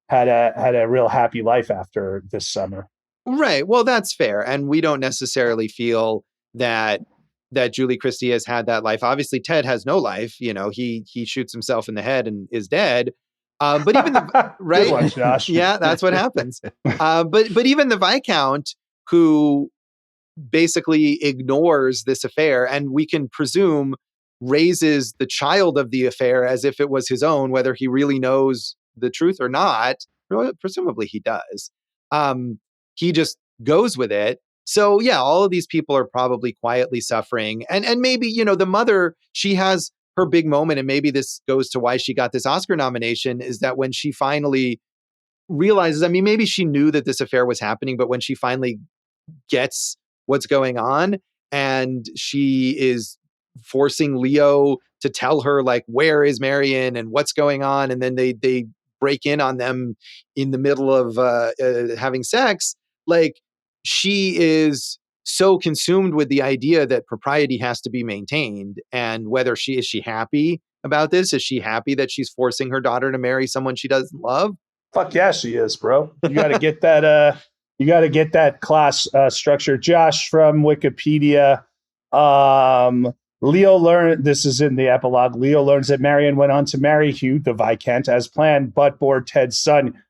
had a real happy life after this summer? Right. Well, that's fair, and we don't necessarily feel that Julie Christie has had that life. Obviously, Ted has no life. He shoots himself in the head and is dead. But even right, good one, Josh. Yeah, that's what happens. But even the Viscount, who basically ignores this affair, and we can presume raises the child of the affair as if it was his own, whether he really knows the truth or not. Presumably he does. He just goes with it. So yeah, all of these people are probably quietly suffering. And maybe, the mother, she has her big moment, and maybe this goes to why she got this Oscar nomination, is that when she finally realizes, I mean, maybe she knew that this affair was happening, but when she finally gets what's going on, and she is forcing Leo to tell her, like, where is Marion and what's going on, and then they break in on them in the middle of having sex, like, she is so consumed with the idea that propriety has to be maintained. And whether is she happy about this? Is she happy that she's forcing her daughter to marry someone she doesn't love? Fuck yeah, she is, bro. You got to get that. You got to get that class structure. Josh from Wikipedia. Leo learned, this is in the epilogue, Leo learns that Marion went on to marry Hugh, the Viscount, as planned, but bore Ted's son.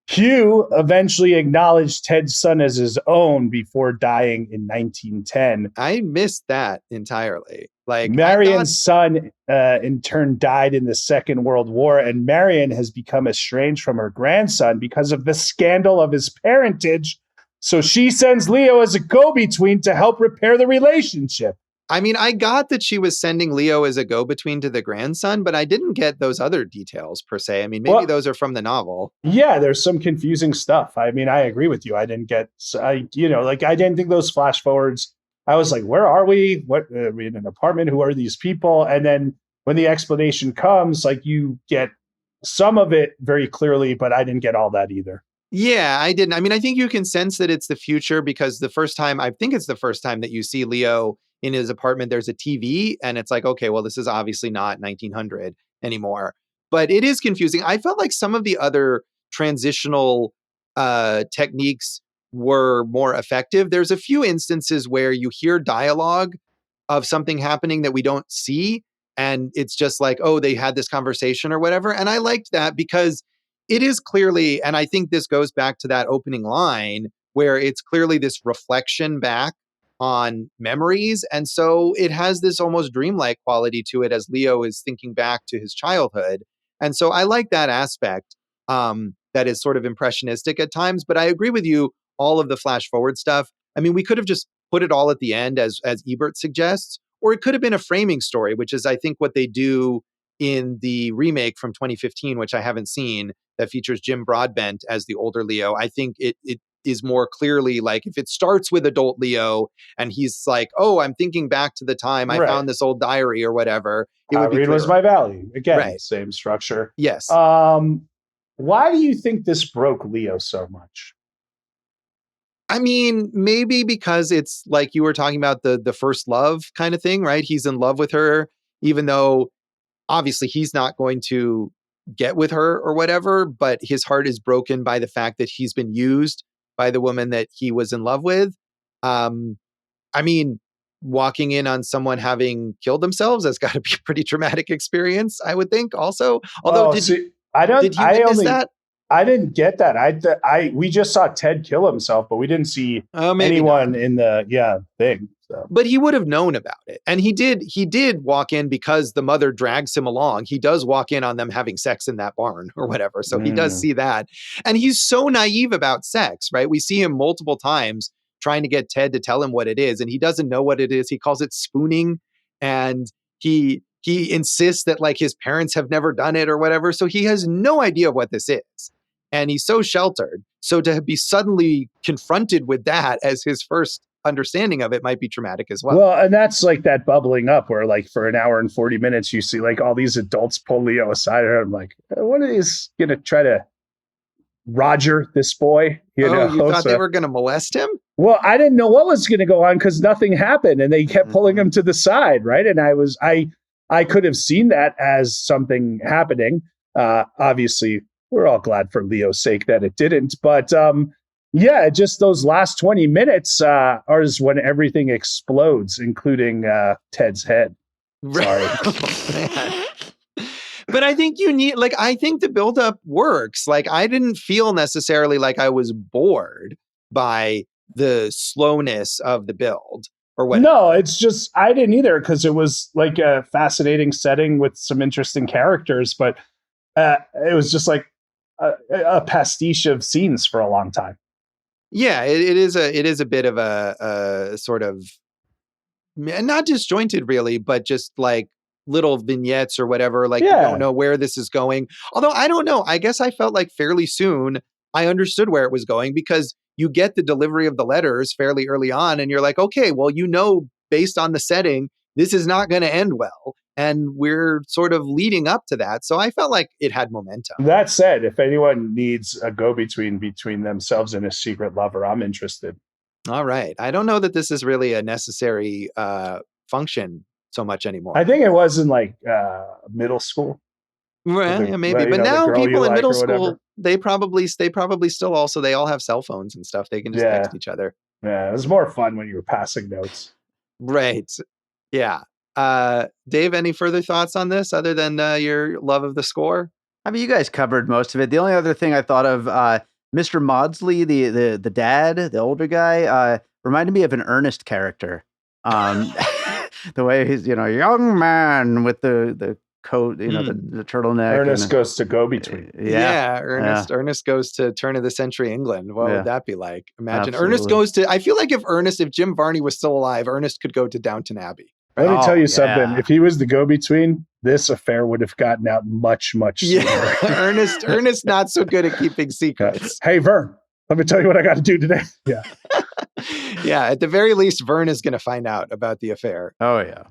Hugh eventually acknowledged Ted's son as his own before dying in 1910. I missed that entirely. Like, Marion's son, in turn, died in the Second World War, and Marion has become estranged from her grandson because of the scandal of his parentage. So she sends Leo as a go-between to help repair the relationship. I mean, I got that she was sending Leo as a go-between to the grandson, but I didn't get those other details per se. I mean, maybe those are from the novel. Yeah, there's some confusing stuff. I mean, I agree with you. I didn't get, I didn't think those flash forwards. I was like, where are we? What are we in an apartment? Who are these people? And then when the explanation comes, like, you get some of it very clearly, but I didn't get all that either. Yeah, I didn't. I mean, I think you can sense that it's the future, because I think it's the first time that you see Leo in his apartment, there's a TV, and it's like, okay, well, this is obviously not 1900 anymore. But it is confusing. I felt like some of the other transitional techniques were more effective. There's a few instances where you hear dialogue of something happening that we don't see, and it's just like, oh, they had this conversation or whatever. And I liked that, because it is clearly, and I think this goes back to that opening line, where it's clearly this reflection back on memories. And so it has this almost dreamlike quality to it as Leo is thinking back to his childhood. And so I like that aspect, that is sort of impressionistic at times. But I agree with you, all of the flash forward stuff. I mean, we could have just put it all at the end, as Ebert suggests, or it could have been a framing story, which is, I think, what they do in the remake from 2015, which I haven't seen, that features Jim Broadbent as the older Leo. I think it is more clearly like, if it starts with adult Leo and he's like, oh, I'm thinking back to the time I found this old diary or whatever, it would be clearer. Was my value. Again, same structure. Yes. Why do you think this broke Leo so much? I mean, maybe because it's like you were talking about, the first love kind of thing, right? He's in love with her, even though obviously he's not going to get with her or whatever, but his heart is broken by the fact that he's been used by the woman that he was in love with. I mean, walking in on someone having killed themselves has got to be a pretty traumatic experience, I would think also. Although, did you witness that? I didn't get that. We just saw Ted kill himself, but we didn't see anyone in the thing. So. But he would have known about it. And he did walk in because the mother drags him along. He does walk in on them having sex in that barn or whatever. So he does see that. And he's so naive about sex, right? We see him multiple times trying to get Ted to tell him what it is. And he doesn't know what it is. He calls it spooning. And he insists that, like, his parents have never done it or whatever. So he has no idea what this is. And he's so sheltered. So to be suddenly confronted with that as his first understanding of it might be traumatic as well. Well, and that's like that bubbling up where, like, for an hour and 40 minutes, you see like all these adults pull Leo aside. And I'm like, what is going to try to Roger this boy? You thought they were going to molest him? Well, I didn't know what was going to go on because nothing happened and they kept pulling him to the side. Right. And I could have seen that as something happening. Obviously, we're all glad for Leo's sake that it didn't. But just those last 20 minutes are when everything explodes, including Ted's head. Sorry. But I think I think the buildup works. Like, I didn't feel necessarily like I was bored by the slowness of the build or what? No, it's just, I didn't either, because it was like a fascinating setting with some interesting characters, but it was just like a pastiche of scenes for a long time. Yeah, it is a bit of a sort of not disjointed really, but just like little vignettes or whatever. Like you don't know where this is going. Although I don't know. I guess I felt like fairly soon I understood where it was going, because you get the delivery of the letters fairly early on and you're like, okay, well, based on the setting, this is not going to end well. And we're sort of leading up to that. So I felt like it had momentum. That said, if anyone needs a go-between between themselves and a secret lover, I'm interested. All right. I don't know that this is really a necessary function so much anymore. I think it was in like middle school. Well, yeah, maybe. But now people in middle school, they probably still also, they all have cell phones and stuff. They can just text each other. Yeah, it was more fun when you were passing notes. Right. Yeah. Dave, any further thoughts on this other than your love of the score? I mean, you guys covered most of it. The only other thing I thought of, Mr. Maudsley, the dad, the older guy, reminded me of an Ernest character. The way he's, young man with the coat, the turtleneck. Ernest goes to go-between. Ernest goes to turn of the century England. What would that be like? Imagine Absolutely. Ernest goes to, I feel like if Jim Varney was still alive, Ernest could go to Downton Abbey. Let me tell you something. If he was the go-between, this affair would have gotten out much, much sooner. Yeah. Ernest not so good at keeping secrets. Hey, Vern, let me tell you what I got to do today. Yeah. Yeah, at the very least, Vern is going to find out about the affair. Oh, yeah.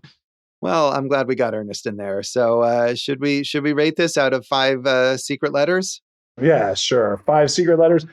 Well, I'm glad we got Ernest in there. So should we rate this out of 5 secret letters? Yeah, sure. 5 secret letters.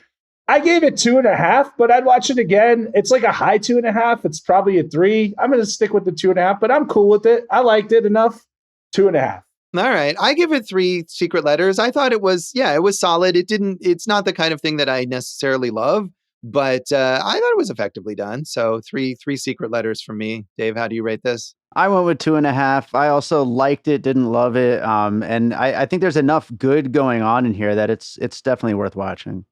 I gave it 2.5, but I'd watch it again. It's like a high 2.5. It's probably a 3. I'm going to stick with the 2.5, but I'm cool with it. I liked it enough. 2.5. All right. I give it 3 secret letters. I thought it was solid. It's not the kind of thing that I necessarily love, but I thought it was effectively done. So 3 secret letters from me. Dave, how do you rate this? I went with 2.5. I also liked it, didn't love it. And I think there's enough good going on in here that it's definitely worth watching.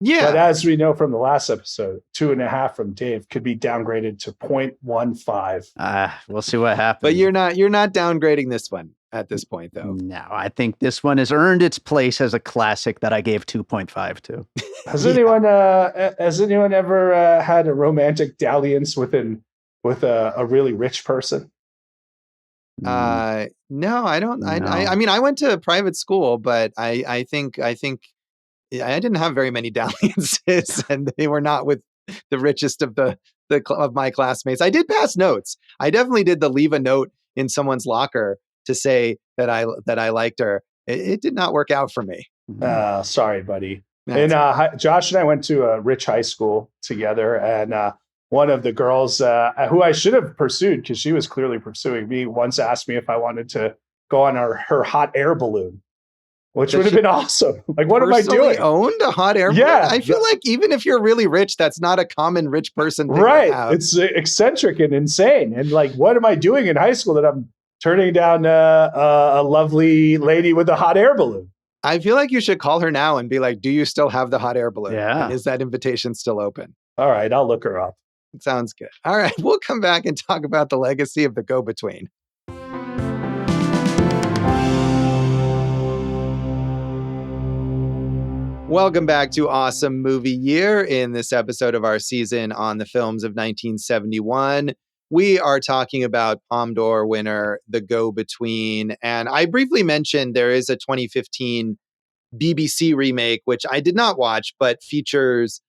Yeah. But as we know from the last episode, 2.5 from Dave could be downgraded to 0.15. We'll see what happens. But you're not downgrading this one at this point, though. No, I think this one has earned its place as a classic that I gave 2.5 to. Has anyone ever had a romantic dalliance with a really rich person? No, I don't. No. I mean, I went to private school, but I think I didn't have very many dalliances, and they were not with the richest of of my classmates. I did pass notes. I definitely did leave a note in someone's locker to say that I liked her. It did not work out for me. Sorry, buddy. And Josh and I went to a rich high school together, and one of the girls who I should have pursued, because she was clearly pursuing me, once asked me if I wanted to go on her hot air balloon, which would have been awesome. Like, what am I doing? Owned a hot air balloon? Yeah. I feel like even if you're really rich, that's not a common rich person thing right. to have. It's eccentric and insane. And like, what am I doing in high school that I'm turning down a lovely lady with a hot air balloon? I feel like you should call her now and be like, do you still have the hot air balloon? Yeah. And is that invitation still open? All right, I'll look her up. Sounds good. All right, we'll come back and talk about the legacy of the go-between. Welcome back to Awesome Movie Year. In this episode of our season on the films of 1971, we are talking about Palme d'Or winner, The Go-Between. And I briefly mentioned there is a 2015 BBC remake, which I did not watch, but features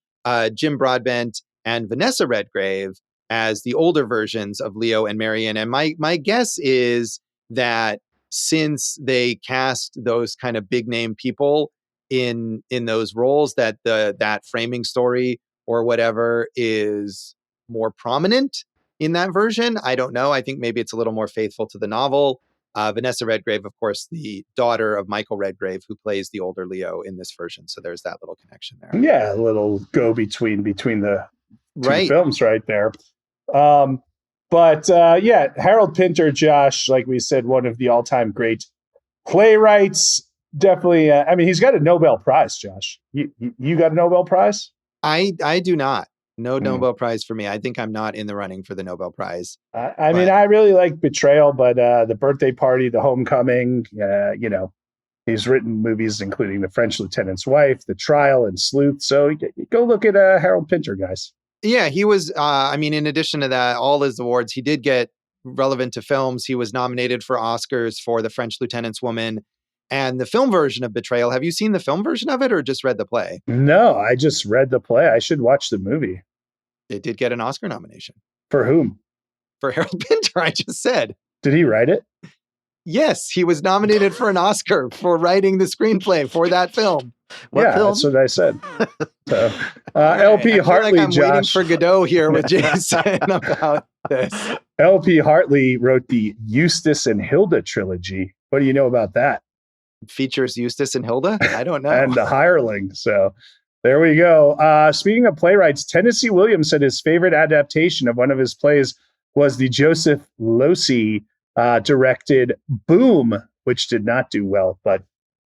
Jim Broadbent and Vanessa Redgrave as the older versions of Leo and Marion. And my guess is that since they cast those kind of big name people in those roles, that that framing story or whatever is more prominent in that version. I don't know. I think maybe it's a little more faithful to the novel. Vanessa Redgrave, of course, the daughter of Michael Redgrave, who plays the older Leo in this version. So there's that little connection there. Yeah, a little go-between between the two films right there. But Harold Pinter, Josh, like we said, one of the all-time great playwrights. Definitely. I mean, he's got a Nobel Prize, Josh. You got a Nobel Prize? I do not. No Nobel Prize for me. I think I'm not in the running for the Nobel Prize. I mean, I really like Betrayal, but The Birthday Party, The Homecoming, he's written movies including The French Lieutenant's Wife, The Trial, and Sleuth. So go look at Harold Pinter, guys. Yeah, he was, in addition to that, all his awards, he did get relevant to films. He was nominated for Oscars for The French Lieutenant's Woman and the film version of Betrayal. Have you seen the film version of it or just read the play? No, I just read the play. I should watch the movie. It did get an Oscar nomination. For whom? For Harold Pinter, I just said. Did he write it? Yes, he was nominated for an Oscar for writing the screenplay for that film. What film? That's what I said. So, LP Hartley, I'm Josh. waiting for Godot here with Jason about this. LP Hartley wrote the Eustace and Hilda trilogy. What do you know about that? Features Eustace and Hilda? I don't know. And The Hireling. So there we go. Speaking of playwrights, Tennessee Williams said his favorite adaptation of one of his plays was the Joseph Losey directed Boom, which did not do well, but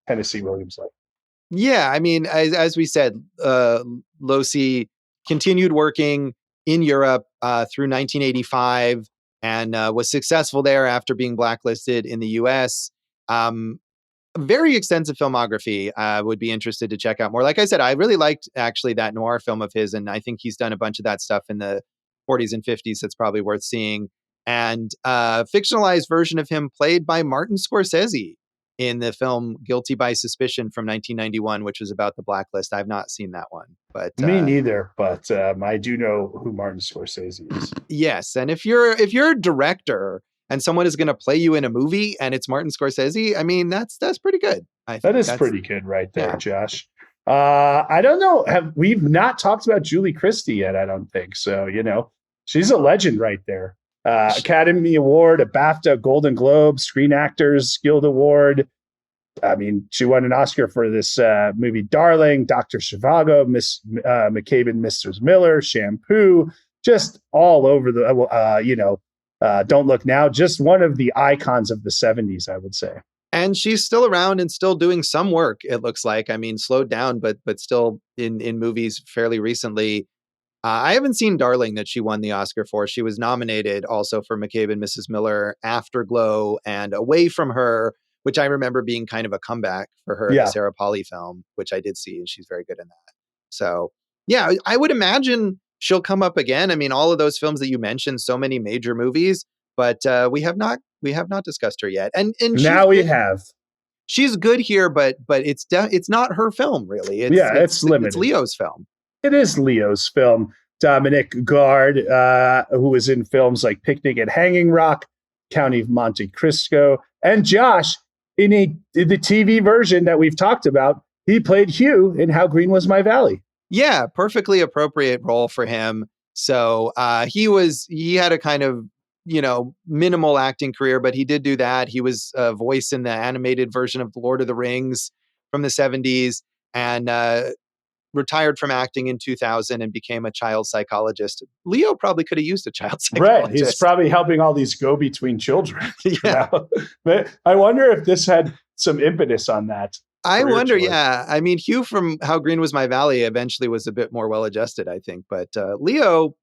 Tennessee Williams liked. Yeah, I mean, as we said, Losey continued working in Europe through 1985 and was successful there after being blacklisted in the US. Very extensive filmography. Would be interested to check out more. Like I said, I really liked actually that noir film of his, and I think he's done a bunch of that stuff in the 40s and 50s that's probably worth seeing. And fictionalized version of him played by Martin Scorsese in the film Guilty by Suspicion from 1991, which was about the blacklist. I've not seen that one, but me neither. But I do know who Martin Scorsese is. Yes, and if you're a director and someone is going to play you in a movie and it's Martin Scorsese, I mean that's pretty good. I think that's pretty good right there, yeah. Josh. I don't know. We've not talked about Julie Christie yet? I don't think so. She's a legend right there. Academy Award, a BAFTA, Golden Globe, Screen Actors Guild Award. I mean, she won an Oscar for this movie, Darling, Dr. Zhivago, Miss McCabe and Mrs. Miller, Shampoo, just all over the, Don't Look Now, just one of the icons of the 70s, I would say. And she's still around and still doing some work, it looks like. I mean, slowed down, but still in movies fairly recently. I haven't seen Darling that she won the Oscar for. She was nominated also for McCabe and Mrs. Miller, Afterglow, and Away From Her, which I remember being kind of a comeback for her, the Sarah Polley film, which I did see, and she's very good in that. So, yeah, I would imagine she'll come up again. I mean, all of those films that you mentioned, so many major movies, but we have not discussed her yet. And now we have. She's good here, but it's not her film really. It's limited. It's Leo's film. It is Leo's film. Dominic Guard, who was in films like Picnic at Hanging Rock, County of Monte Cristo, and Josh, in the TV version that we've talked about, he played Hugh in How Green Was My Valley. Yeah, perfectly appropriate role for him. So he had a kind of, minimal acting career, but he did do that. He was a voice in the animated version of The Lord of the Rings from the 70s and retired from acting in 2000 and became a child psychologist. Leo probably could have used a child psychologist. Right. He's probably helping all these go-between children. Yeah. But I wonder if this had some impetus on that. I wonder, yeah. I mean, Hugh from How Green Was My Valley eventually was a bit more well-adjusted, I think. But Leo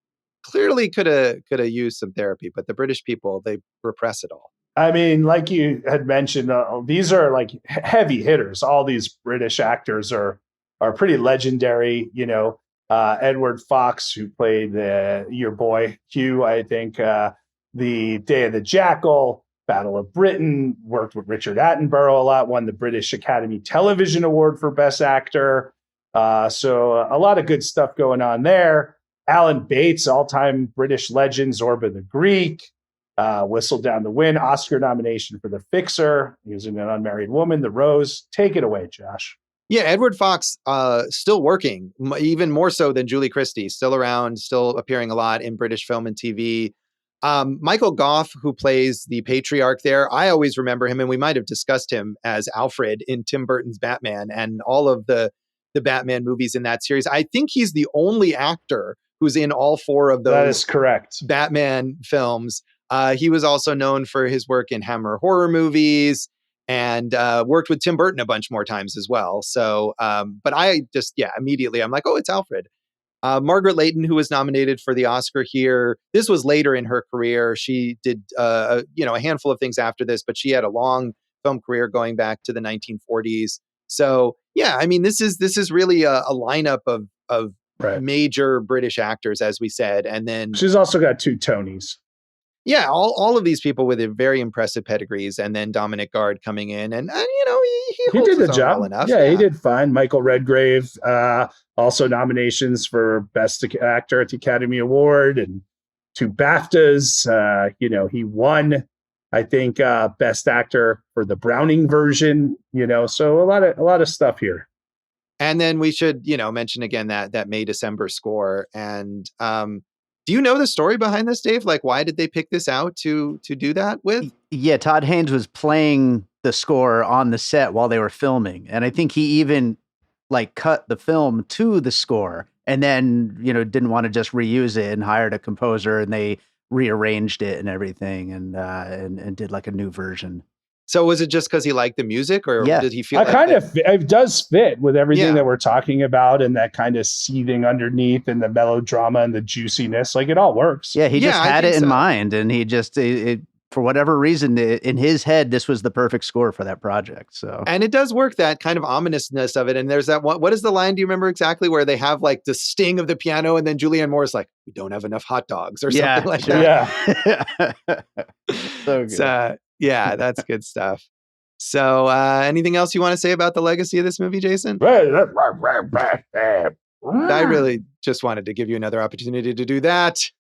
clearly could have used some therapy, but the British people, they repress it all. I mean, like you had mentioned, these are like heavy hitters. All these British actors are pretty legendary. Edward Fox, who played your boy Hugh, I think, The Day of the Jackal, Battle of Britain, worked with Richard Attenborough a lot, won the British Academy Television Award for Best Actor. So a lot of good stuff going on there. Alan Bates, all-time British legend, Zorba the Greek, Whistle Down the Wind, Oscar nomination for The Fixer. He was in An Unmarried Woman, The Rose. Take it away, Josh. Yeah, Edward Fox, still working, even more so than Julie Christie, still around, still appearing a lot in British film and TV. Michael Gough, who plays the patriarch there, I always remember him, and we might have discussed him as Alfred in Tim Burton's Batman and all of the Batman movies in that series. I think he's the only actor who's in all four of those. That is correct. Batman films. He was also known for his work in Hammer horror movies and worked with Tim Burton a bunch more times as well. So, but I just, immediately I'm like, oh, it's Alfred. Margaret Leightton, who was nominated for the Oscar here, this was later in her career. She did, a handful of things after this, but she had a long film career going back to the 1940s. So, yeah, I mean, this is really a lineup of major British actors, as we said. And then she's also got 2 Tonys. Yeah, all of these people with very impressive pedigrees, and then Dominic Guard coming in, and he did the job well enough. Yeah, he did fine. Michael Redgrave, also nominations for Best Actor at the Academy Award and 2 BAFTAs. He won, I think, Best Actor for the Browning version. So a lot of stuff here. And then we should mention again that May December score. And do you know the story behind this, Dave? Like, why did they pick this out to do that with? Yeah, Todd Haynes was playing the score on the set while they were filming. And I think he even cut the film to the score and then, didn't want to just reuse it and hired a composer, and they rearranged it and everything and did a new version. So was it just because he liked the music, or did he feel it does fit with everything that we're talking about, and that kind of seething underneath and the melodrama and the juiciness? It all works. Yeah, he just had it in mind, and he just, for whatever reason, in his head, this was the perfect score for that project. So, and it does work, that kind of ominousness of it. And there's that what is the line? Do you remember exactly, where they have the sting of the piano, and then Julianne Moore's like, "We don't have enough hot dogs," or something like that. Yeah. So good. Yeah, that's good stuff. So anything else you want to say about the legacy of this movie, Jason? I really just wanted to give you another opportunity to do that.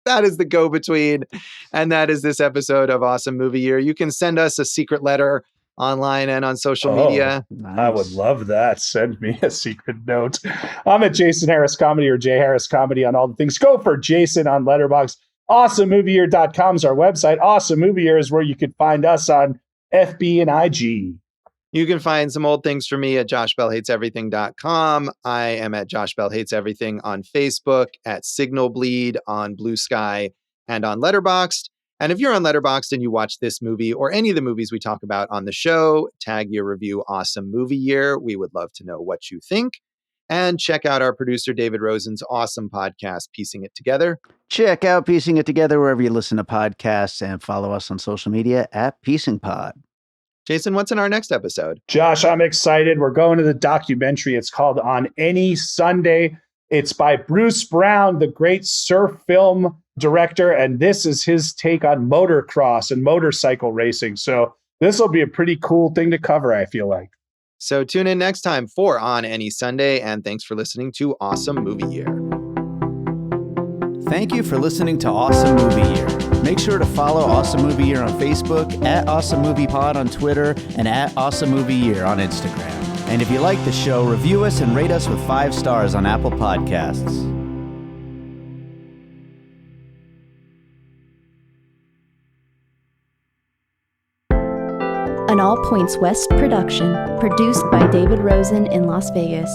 That is the go-between. And that is this episode of Awesome Movie Year. You can send us a secret letter online and on social media. Nice. I would love that. Send me a secret note. I'm at Jason Harris Comedy or Jay Harris Comedy on all the things. Go for Jason on Letterboxd. AwesomeMovieYear.com is our website. Awesome Movie Year is where you can find us on FB and IG. You can find some old things for me at joshbellhateseverything.com. I am at Josh Bell Hates Everything on Facebook, at Signal Bleed on Blue Sky, and on Letterboxd. And if you're on Letterboxd and you watch this movie or any of the movies we talk about on the show, tag your review Awesome Movie Year. We would love to know what you think. And check out our producer, David Rosen's awesome podcast, Piecing It Together. Check out Piecing It Together wherever you listen to podcasts, and follow us on social media at Piecing Pod. Jason, what's in our next episode? Josh, I'm excited. We're going to the documentary. It's called On Any Sunday. It's by Bruce Brown, the great surf film director, and this is his take on motocross and motorcycle racing. So this will be a pretty cool thing to cover, I feel like. So tune in next time for On Any Sunday, and thanks for listening to Awesome Movie Year. Thank you for listening to Awesome Movie Year. Make sure to follow Awesome Movie Year on Facebook, at Awesome Movie Pod on Twitter, and at Awesome Movie Year on Instagram. And if you like the show, review us and rate us with 5 stars on Apple Podcasts. An All Points West production, produced by David Rosen in Las Vegas.